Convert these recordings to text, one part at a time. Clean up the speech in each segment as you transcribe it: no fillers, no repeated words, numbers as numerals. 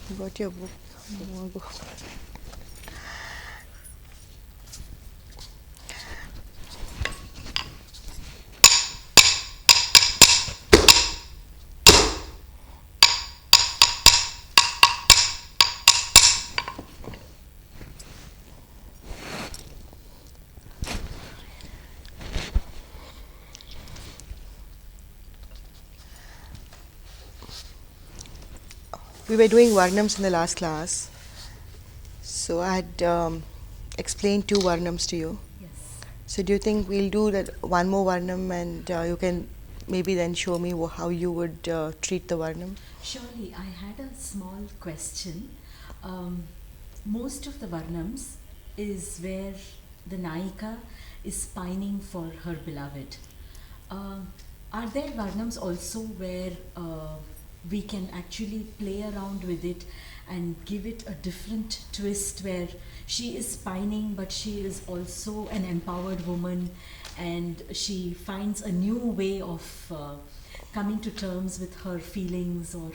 You got your book. More book. We were doing Varnams in the last class. So I had explained 2 Varnams to you. Yes. So do you think we'll do that one more Varnam and you can maybe then show me how you would treat the Varnam? Surely, I had a small question. Most of the Varnams is where the Nayika is pining for her beloved. Are there Varnams also where we can actually play around with it and give it a different twist where she is pining but she is also an empowered woman and she finds a new way of coming to terms with her feelings or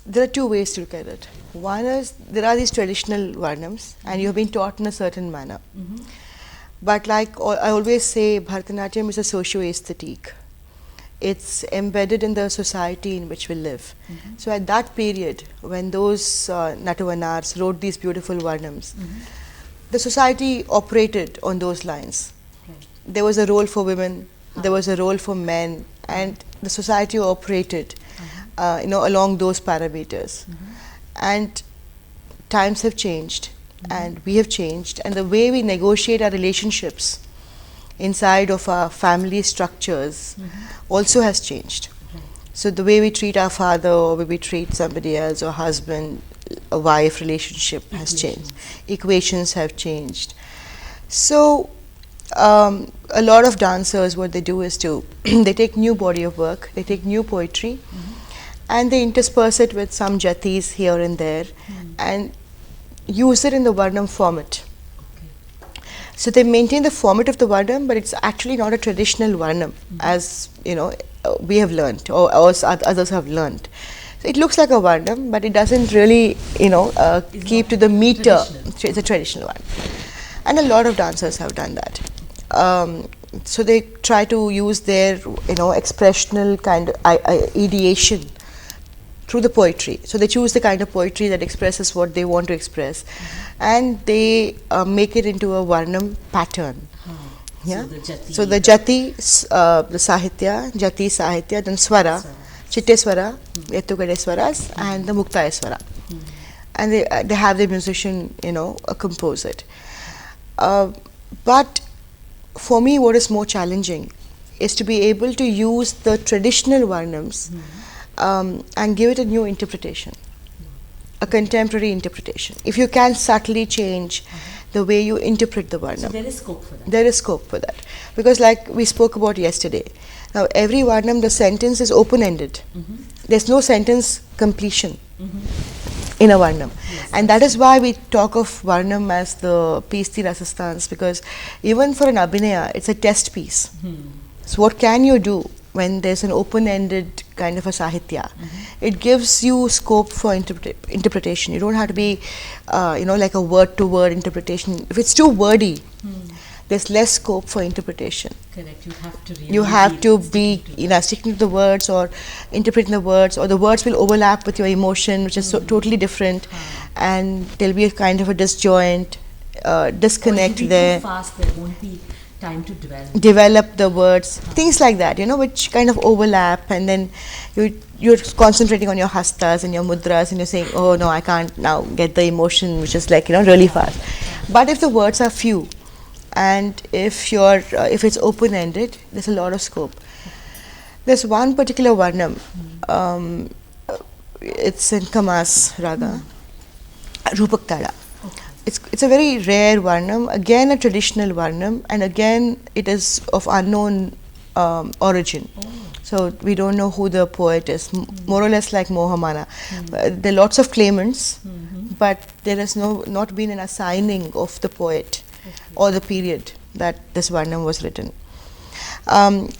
There are 2 ways to look at it. One is there are these traditional Varnams and you have been taught in a certain manner. But like I always say, Bharatanatyam is a socio-aesthetic. It's embedded in the society in which we live. So at that period, when those Natavanars wrote these beautiful Varnams, the society operated on those lines. Right. There was a role for women, there was a role for men, and the society operated along those parameters. And times have changed, and we have changed, and the way we negotiate our relationships inside of our family structures also has changed. Right. So the way we treat our father or way we treat somebody else or husband, a wife relationship has changed. Equations have changed. So a lot of dancers, what they do is they take new body of work, they take new poetry, and they intersperse it with some jatis here and there and use it in the Varnam format. So they maintain the format of the Varnam, but it's actually not a traditional Varnam as we have learnt or others have learnt. So it looks like a Varnam, but it doesn't really keep to the meter. It's a traditional one, and a lot of dancers have done that. So they try to use their expressional kind of ideation through the poetry. So they choose the kind of poetry that expresses what they want to express, and they make it into a Varnam pattern. Yeah. So the jati, the sahitya, jati sahitya, then swara, chitte swara, yettukade swaras, and the muktaya swara. And they have the musician compose it. But for me, what is more challenging is to be able to use the traditional Varnams and give it a new interpretation, a contemporary interpretation. If you can subtly change the way you interpret the Varnam. So there is scope for that. There is scope for that. Because like we spoke about yesterday, now every Varnam, the sentence is open-ended. There's no sentence completion in a Varnam. Yes, and that is why we talk of Varnam as the Pisti Rasastans, because even for an Abhinaya, it's a test piece. So what can you do when there's an open-ended kind of a sahitya? It gives you scope for interpretation. You don't have to be, like a word-to-word interpretation. If it's too wordy, there's less scope for interpretation. Correct. You You have to be, sticking to the words or interpreting the words, or the words will overlap with your emotion, which is totally different, and there'll be a kind of a disjoint, disconnect or there. Too fast, there won't be time to Develop the words, things like that, which kind of overlap, and then you're concentrating on your hastas and your mudras, and you're saying, oh no, I can't now get the emotion, which is like really fast. But if the words are few, and if it's open-ended, there's a lot of scope. There's one particular Varnam, it's in Khamas raga, Rupak Tada. It's a very rare Varnam, again a traditional Varnam, and again it is of unknown origin. So we don't know who the poet is, more or less like Moha. There are lots of claimants, but there has not been an assigning of the poet or the period that this Varnam was written.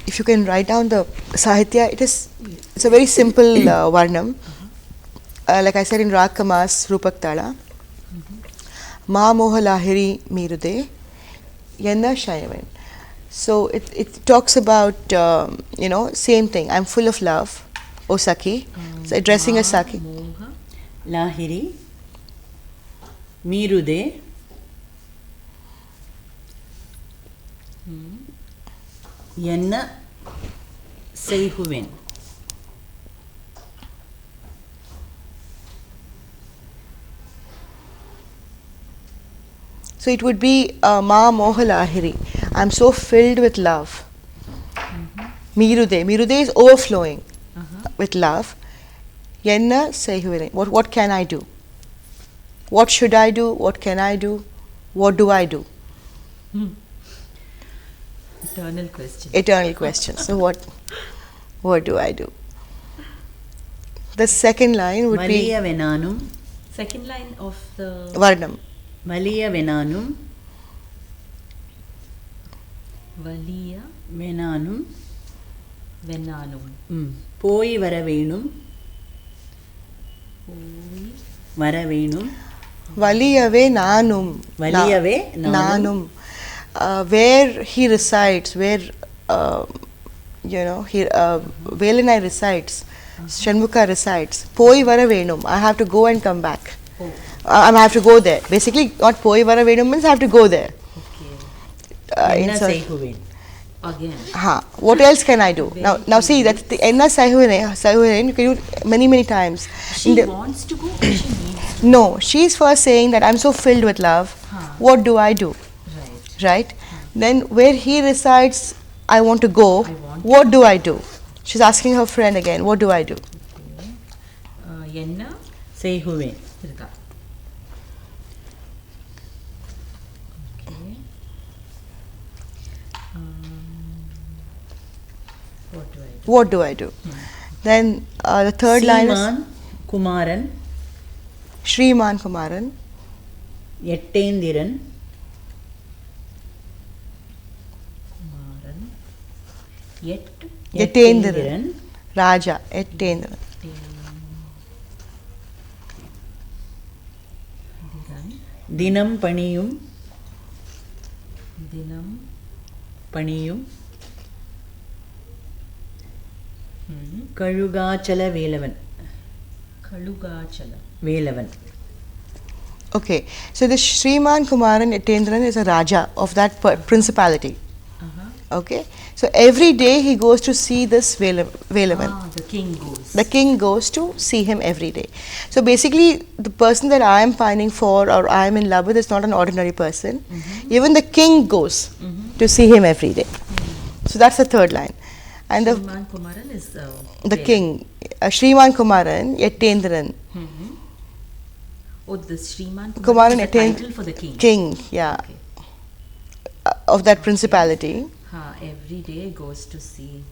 If you can write down the Sahitya, it's a very simple Varnam. like I said in Rag Khamas, Rupak Tala, Ma Moha Lahiri Mirude, Yenna Shayavan. So it talks about, same thing. I'm full of love, O Saki. So addressing a Saki. Moha Lahiri Mirude Yenna Seihuven. So it would be Ma Moha Lahiri. I'm so filled with love. Mirude. Mirude is overflowing with love. Yenna Sehuvene. What can I do? What should I do? What can I do? What do I do? Eternal question. Eternal question. So what do I do? The second line would be Maliya Venanum. Second line of the Varnam. Maliya Venanum. Valiya Venanum. Venanum. Poi Varavenum. Varavenum. Valiyave Nanum. Valiyave Nanum. Where he resides, where Velanai resides, Shanmukha resides. Poi Varavenum. I have to go and come back. I have to go there. Basically, not Poi Varavenum means I have to go there. Enna Seihuven. Again. What else can I do? Now see that the Enna Sehuvene you can use many times. She wants to go or she needs to? No, she's first saying that I'm so filled with love. What do I do? Right? Then where he resides, I want to go. What do I do? She's asking her friend again, what do I do? Yenna Seihuven. Tirga. Okay. What do I do? Then the third line is Kumaran. Shriman Kumaran. Yettendiran. Kumaran. Yettendiran. Raja. Yettendiran. Dinam Paniyum. Dinam Paniyum. Kalugachala Velavan. Kalugachala Velavan. Okay, so this Shriman Kumaran Yetendran is a Raja of that principality. Okay, so every day he goes to see this Velavan. The king goes. The king goes to see him every day. So basically, the person that I am pining for or I am in love with is not an ordinary person. Even the king goes to see him every day. So that's the third line. And Shriman Kumaran is the king. Shriman Kumaran Yetendran. Oh, the Shriman Kumaran is the title for the king. King, yeah. Okay. Of that principality. Every day goes to see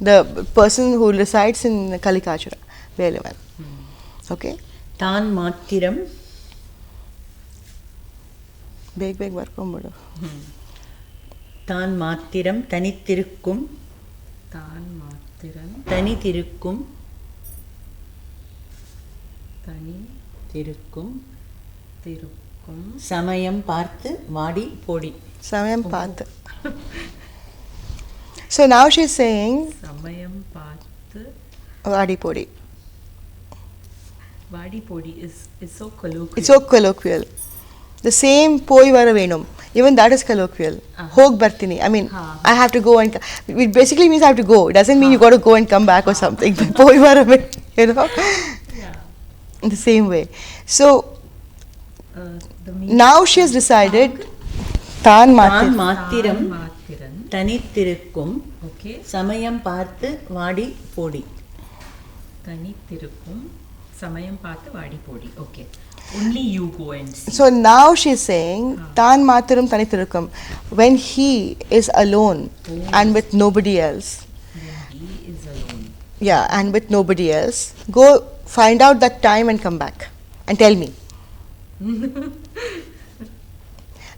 the person who resides in Kalikachura, Velavan. Okay? Tan Mattiram. Beg varkombodu. Tan Mattiram Tanithirukkum. Tan Mattiram Tanithirukkum. Tanithirukkum. Samayam Parthu Vadi Podi. Samayam Parthu. So now she's saying Samayam Parthu Vadi Podi. Vadi Podi is so colloquial. It's so colloquial. The same Poi Varavenum, even that is colloquial. Hog Bartini. I mean, I have to go and it basically means I have to go. It doesn't mean you got to go and come back or something. Poi Varavenum, Yeah. In the same way. So now she has decided Tan Mattiram Tanithirukkum. Okay. Samayam Parthu Vadi Podi. Tanithirukkum. Samayam Parthu Vadi Podi. Okay. Only you go and see. So now she's saying Tan Mataram Tanithirukkum. When he is alone and with nobody else. When he is alone. Yeah, and with nobody else. Go find out that time and come back and tell me.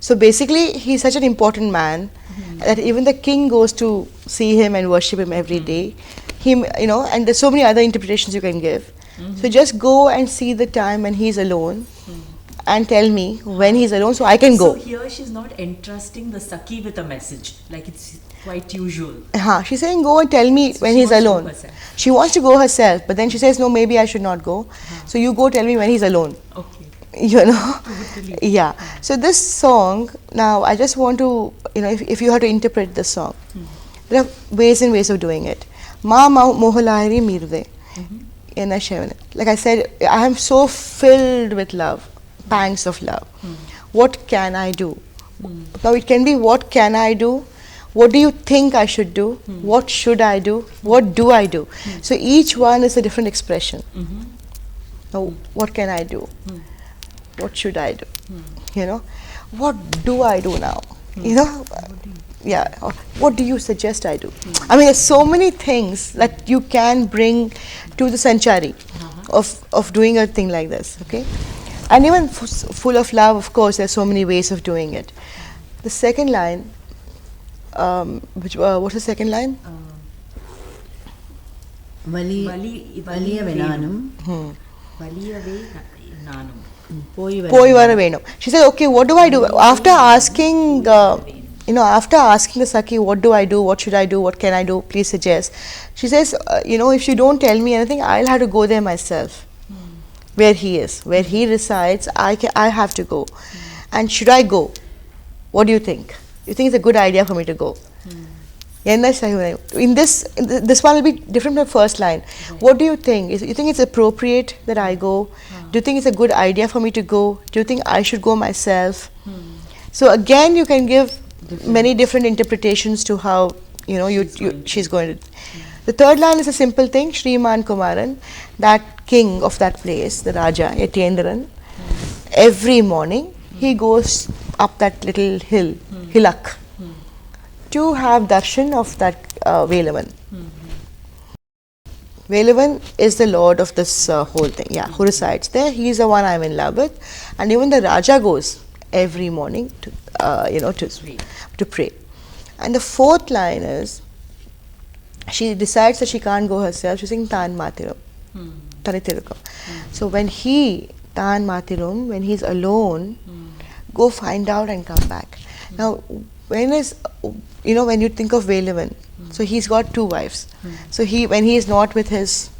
So basically, he's such an important man that even the king goes to see him and worship him every day. Him, and there's so many other interpretations you can give. So just go and see the time when he's alone and tell me when he's alone so I can go. So here she's not entrusting the Saki with a message, like it's quite usual. She's saying go and tell me when he's alone. She wants to go herself, but then she says, no, maybe I should not go. So you go tell me when he's alone. Okay. Yeah. So this song, now I just want to, if you have to interpret this song, there are ways and ways of doing it. Moha mirde. Like I said, I am so filled with love, pangs of love. What can I do? Now it can be what can I do? What do you think I should do? What should I do? What do I do? So each one is a different expression. Now, what can I do? What should I do? What do I do now? Yeah. Or what do you suggest I do? I mean, there's so many things that you can bring to the Sanchari of doing a thing like this. Okay, and even full of love. Of course, there's so many ways of doing it. The second line. What's the second line? She said, okay, what do I do? After asking, after asking the Saki, what do I do? What should I do? What can I do? Please suggest. She says, if you don't tell me anything, I'll have to go there myself. Where he is, where he resides, I have to go. And should I go? What do you think? You think it's a good idea for me to go? In this one will be different from the first line. What do you think? You think it's appropriate that I go? Do you think it's a good idea for me to go? Do you think I should go myself? So again, you can give many different interpretations to how she's going to. The third line is a simple thing. Shriman Kumaran, that king of that place, the Raja, Yatendran, every morning he goes up that little hill, hilak, to have darshan of that Velavan. Velavan is the lord of this whole thing, who resides there. He is the one I'm in love with, and even the Raja goes every morning to pray. And the fourth line is, she decides that she can't go herself. She's saying Tan Matirum, Tanithirukam. So when Tan Matirum, when he's alone, go find out and come back. Now, when you think of Velavan, so he's got two wives. So when he is not with his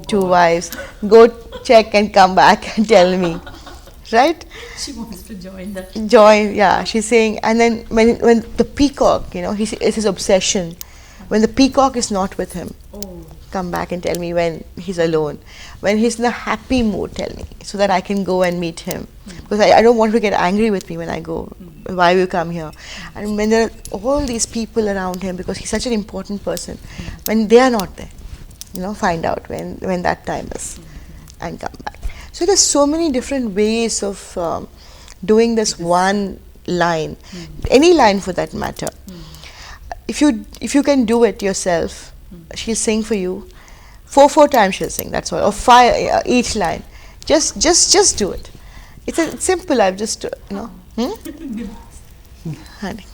two wives, go check and come back and tell me. Right? She wants to join that. She's saying, and then when the peacock, it's his obsession. When the peacock is not with him, come back and tell me when he's alone. When he's in a happy mood, tell me, so that I can go and meet him. Because I don't want to get angry with me when I go. Why will you come here? And when there are all these people around him, because he's such an important person, when they are not there, find out when that time is and come back. So there's so many different ways of doing this one line, any line for that matter. If you can do it yourself, she'll sing for you. 4 times she'll sing. That's all. Or 5 each line. Just do it. It's simple. I've just Honey.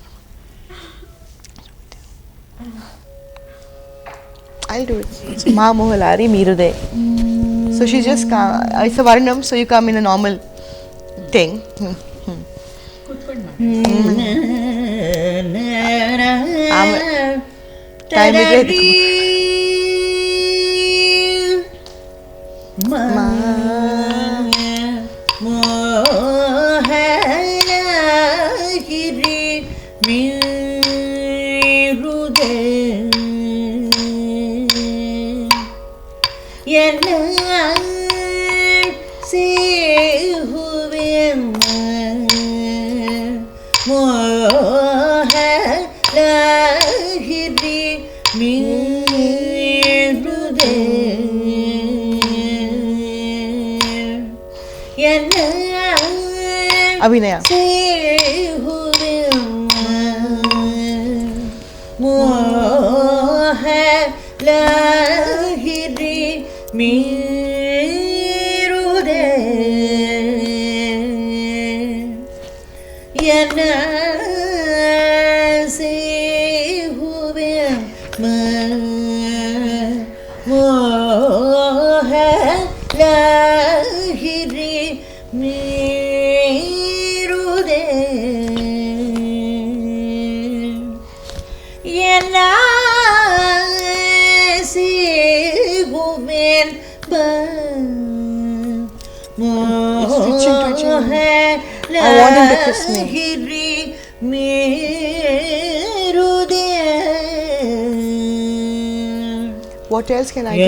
I'll do it. It's Ma Mohalari Mirude. So she just come. It's a Varnam, so you come in a normal thing. Time Abhinaya. I want him to kiss me. What else can I do?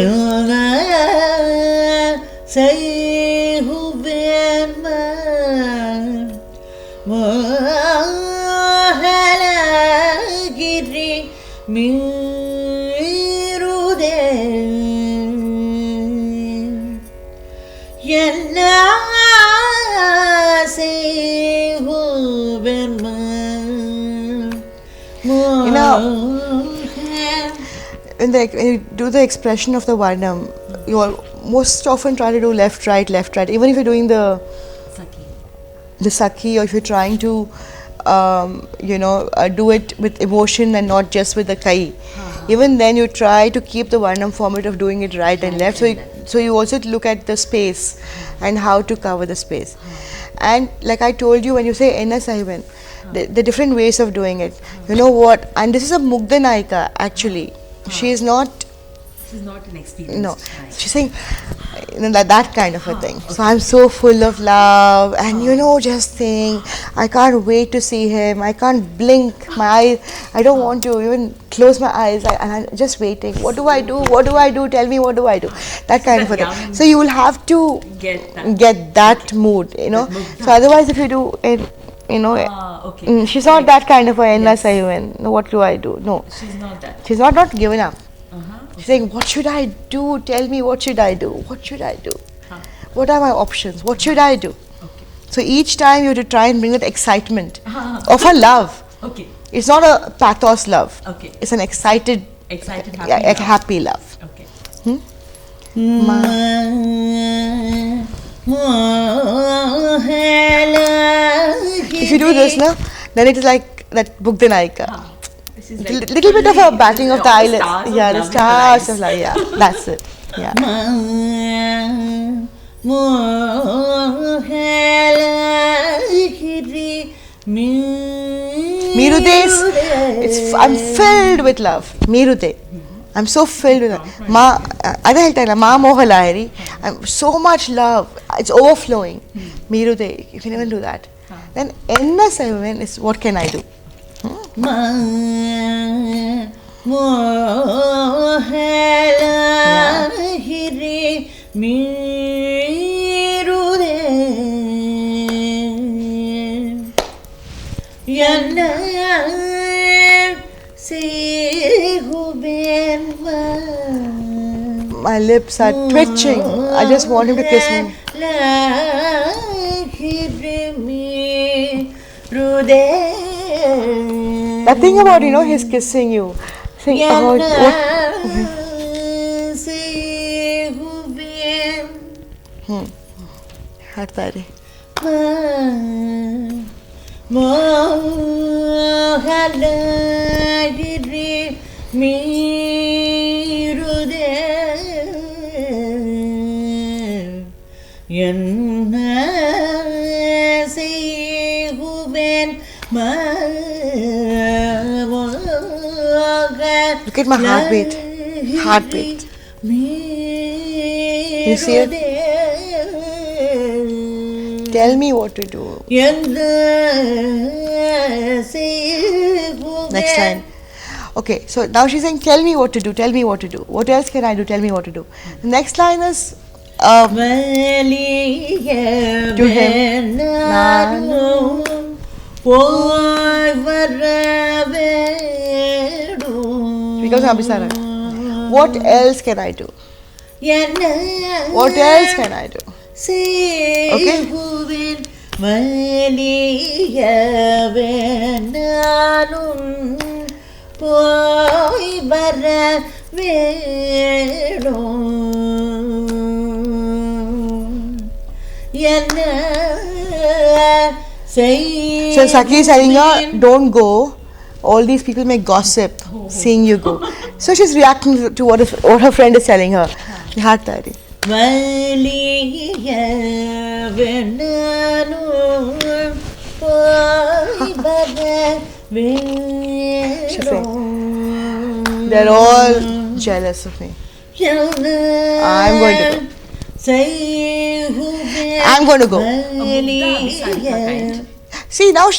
When you do the expression of the Varnam, you most often try to do left, right, even if you're doing the Sakhi, or if you're trying to do it with emotion and not just with the Kai. Even then you try to keep the Varnam format of doing it right and left. So you also look at the space and how to cover the space. And like I told you, when you say NSIVN, the different ways of doing it. You know what? And this is a Mugdha Nayika actually. She is not. This is not an experience. No, she's saying, that kind of a thing. Okay. So I'm so full of love, and just think, I can't wait to see him. I can't blink my eyes. I don't want to even close my eyes. And I'm just waiting. What do I do? What do I do? Tell me, what do I do? That kind of a thing. So you will have to get that mood, So otherwise, if you do it, okay. She's not that kind of a NSIVN. No, what do I do? No. She's not that. She's not given up. Okay. She's saying, what should I do? Tell me, what should I do? What should I do? What are my options? What should I do? Okay. So each time you have to try and bring that excitement of her love. Okay. It's not a pathos love. Okay. It's an excited, happy love. Okay. If you do this, then it is like that Mugdha Nayika. Like little bit of a batting of the eyelid. Yeah, the stars of love. Yeah, that's it. Yeah. Mirude, I'm filled with love. Mirude. I'm so filled with love. Ma Moha Nayiri. I'm so much love. It's overflowing. Mirude. You can even do that. Then NSIVN is what can I do? My lips are twitching. I just want him to kiss me. That thing about, he's kissing you. Saying about what? Heart body. Moha Nayiri Mirude Look at my heartbeat. You see it? Tell me what to do. Next line. Okay, so now she's saying, tell me what to do, tell me what to do. What else can I do? Tell me what to do. The next line is to him. Because what else can I do? What else can I do? Okay? So Sakhi is telling her, don't go. All these people may gossip seeing you go. So she's reacting to what her friend is telling her. Hatari. They're all jealous of me. I'm going to go. I'm going to go. See now,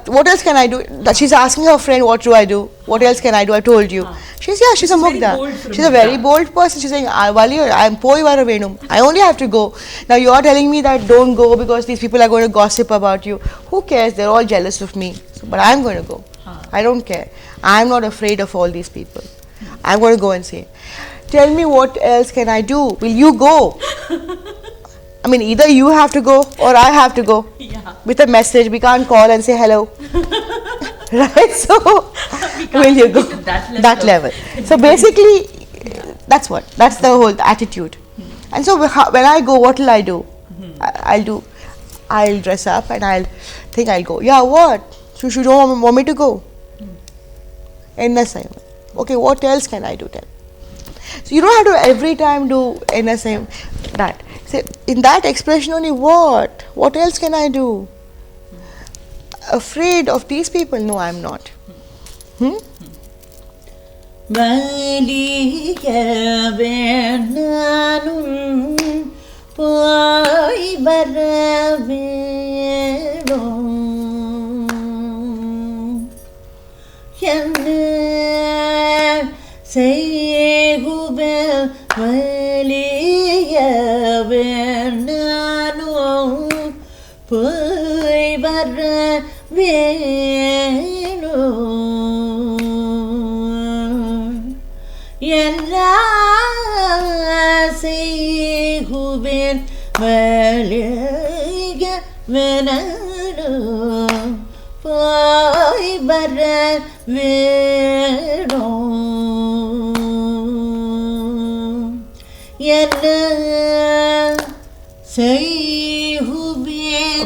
what else can I do? She's asking her friend, what do I do? What else can I do? I told you. She's a mugda. She's a very bold person. She's saying, I'm poi varavenum. I only have to go. Now you are telling me that don't go because these people are going to gossip about you. Who cares? They're all jealous of me. But I'm going to go. I don't care. I'm not afraid of all these people. I'm going to go and say, tell me what else can I do? Will you go? I mean, either you have to go or I have to go. With a message. We can't call and say hello. Right? So, will you go? That level. So basically, that's the whole attitude. And so when I go, what will I do? I'll dress up and I'll go. Yeah, what? So you don't want me to go? NSI. Okay, what else can I do then? So you don't have to every time do NSI that. So in that expression only, what? What else can I do? Afraid of these people? No, I'm not.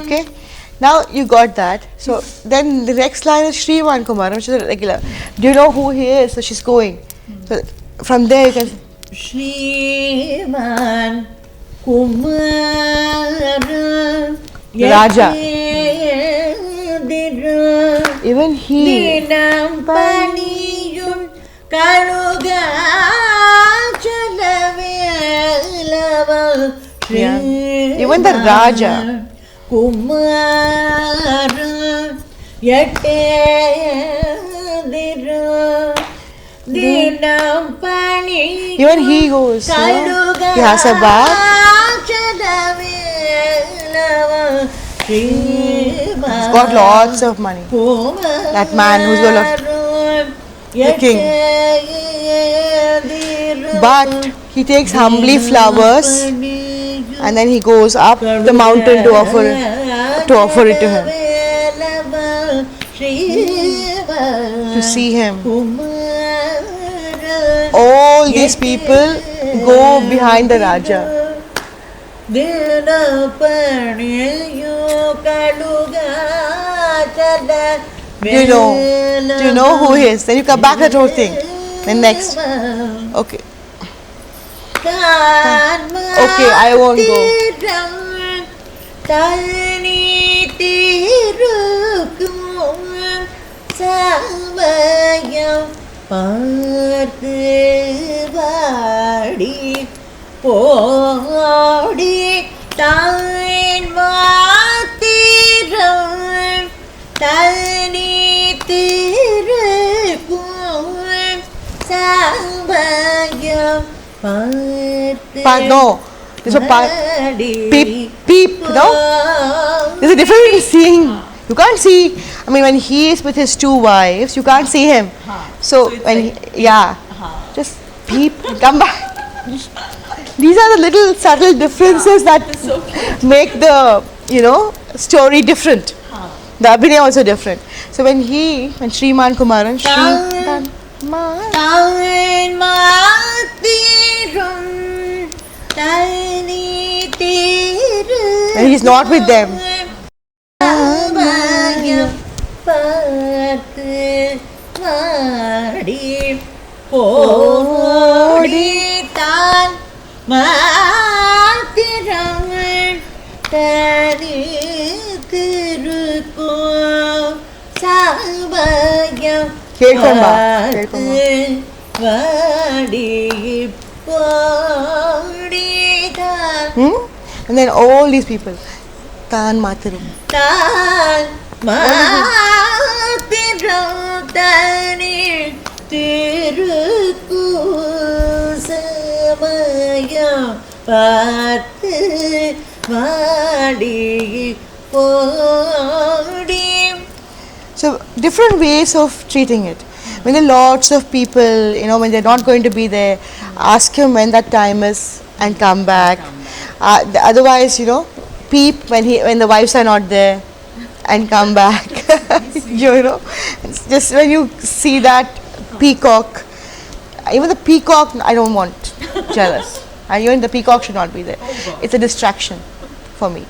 Okay, now you got that. So then the next line is Shriman Kumar, which is a regular. Do you know who he is? So she's going. So from there you can Shriman Kumar Raja. Even he. Yeah. Even the Raja. Even he goes. He has a bath. He's got lots of money. That man who's got the king. But he takes humbly flowers and then he goes up the mountain to offer it to him. To see him. All these people go behind the Raja. Do you know who he is? Then you come back that whole thing. Then next. Okay. Okay, I won't go. No, there's a peep, no? There's a difference in seeing. You can't see, I mean, when he is with his two wives, you can't see him. So when just peep, come back. These are the little subtle differences that make the, story different. The abhinaya also different. So when Shriman Kumaran, when he's not with them. மாத்திரம் தனித்திருக்கும் சமயம் பார்த்து வாடி போடிதான். And then all these people. Tan Mataram. Tan Mataram Tani Tirukku Samayam Paathu Vaadi Podi. So different ways of treating it. When there are lots of people, when they're not going to be there, ask him when that time is and come back. Otherwise, peep when the wives are not there and come back. It's just when you see that peacock, even the peacock, I don't want jealous. And even the peacock should not be there. It's a distraction for me.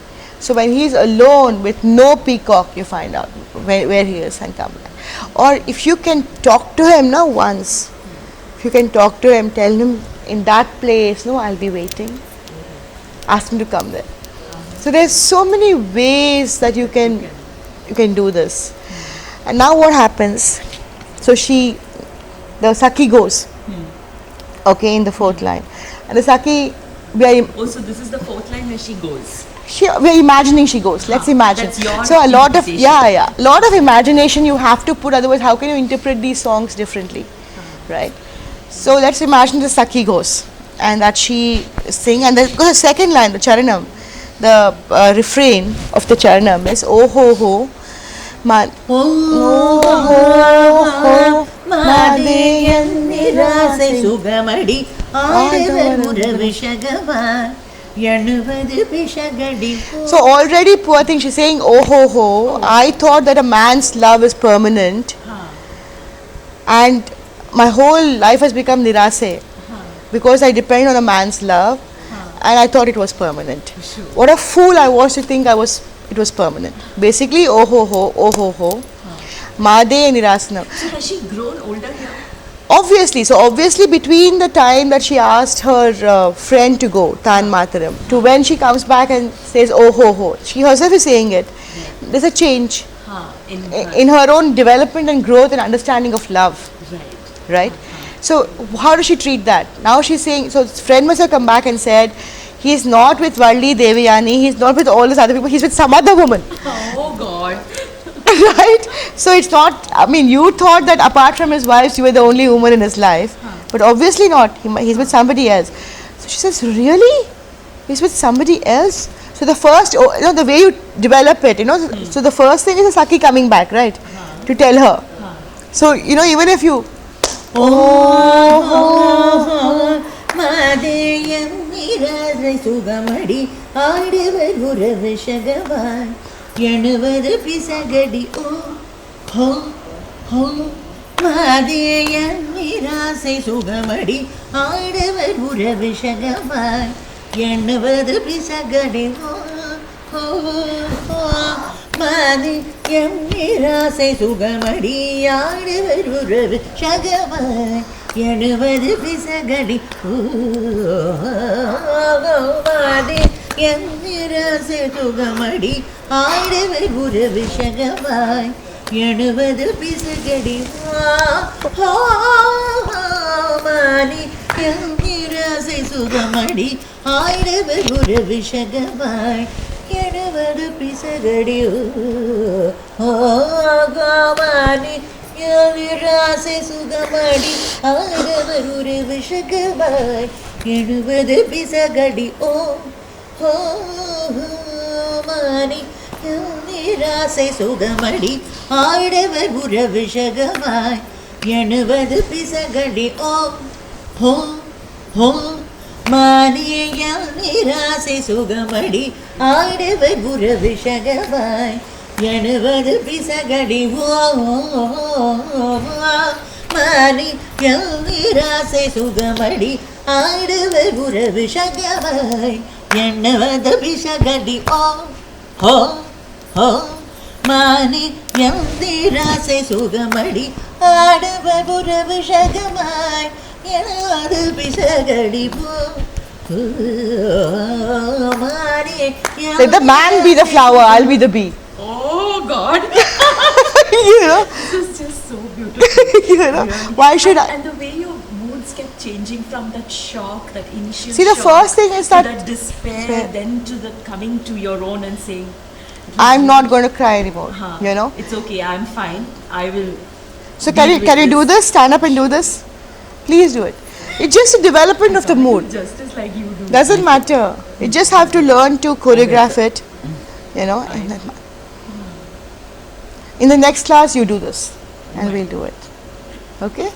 So when he's alone with no peacock, you find out where he is and come back. Or if you can talk to him now once, if you can talk to him, tell him in that place, I'll be waiting. Ask him to come there. So there's so many ways that you can do this. And now what happens? So the Sakhi goes, okay, in the fourth line. And the Sakhi, so this is the fourth line where she goes. We're imagining she goes. Let's imagine. So a lot of lot of imagination you have to put. Otherwise, how can you interpret these songs differently, right? So let's imagine the Sakhi goes, and that she sing, and the second line, the Charanam, the refrain of the Charanam is oh ho ho, Madeyan nirase sugamadi aadavar muravishagavan. So already poor thing, she's saying oh ho ho. I thought that a man's love is permanent, and my whole life has become nirase because I depend on a man's love, and I thought it was permanent. What a fool I was to think it was permanent. Basically oh ho ho, Made nirasana. So has she grown older here? Obviously between the time that she asked her friend to go, Tan Mataram, to when she comes back and says oh ho ho, she herself is saying it. There's a change in her own development and growth and understanding of love. Right? So how does she treat that? Now she's saying, so friend must have come back and said, he's not with Valli Devayani, he's not with all these other people, he's with some other woman. Oh God. Right? So it's not, you thought that apart from his wives, you were the only woman in his life. But obviously not. He's with somebody else. So she says, really? He's with somebody else? So the first, the way you develop it, so the first thing is a Sakhi coming back, right? To tell her. So, even if you, Yanuvad pisagadi ho Madeyan nirase sugamadi aadavar muravishagavan. Yanuvad pisagadi ho Madeyan nirase sugamadi aadavar muravishagavan. Yanuvad pisagadi ho Madeyan nirase sugamadi aadavar muravishagavan. Yanuvad pisagadi mani yanirase sugamadi aadavar muravishagavan. Yanuvad pisagadi mani yanirase sugamadi aadavar muravishagavan. Yanuvad pisagadi mani yanirase sugamadi aadavar muravishagavan. Yanuvad pisagadi mani yanirase sugamadi aadavar muravishagavan. Yanuvad pisagadi mani yanirase sugamadi aadavar muravishagavan. Yanuvad pisagadi mani yanirase sugamadi aadavar muravishagavan. Yanuvad pisagadi Let the man be the flower, I'll be the bee. Oh God! You know, This is just so beautiful. you know, why should I? And the way your moods kept changing from that shock, that initial See, the shock, first thing is to that despair, then to the coming to your own and saying, I'm not going to cry anymore. "Huh, You know. it's okay, I'm fine. I will." So deal can you with do this? Stand up and do this. Please do it. It's just a development of the mood. Justice like you do. Doesn't matter. You just have to learn to choreograph it. You know. In the next class, you do this, and we'll do it. Okay.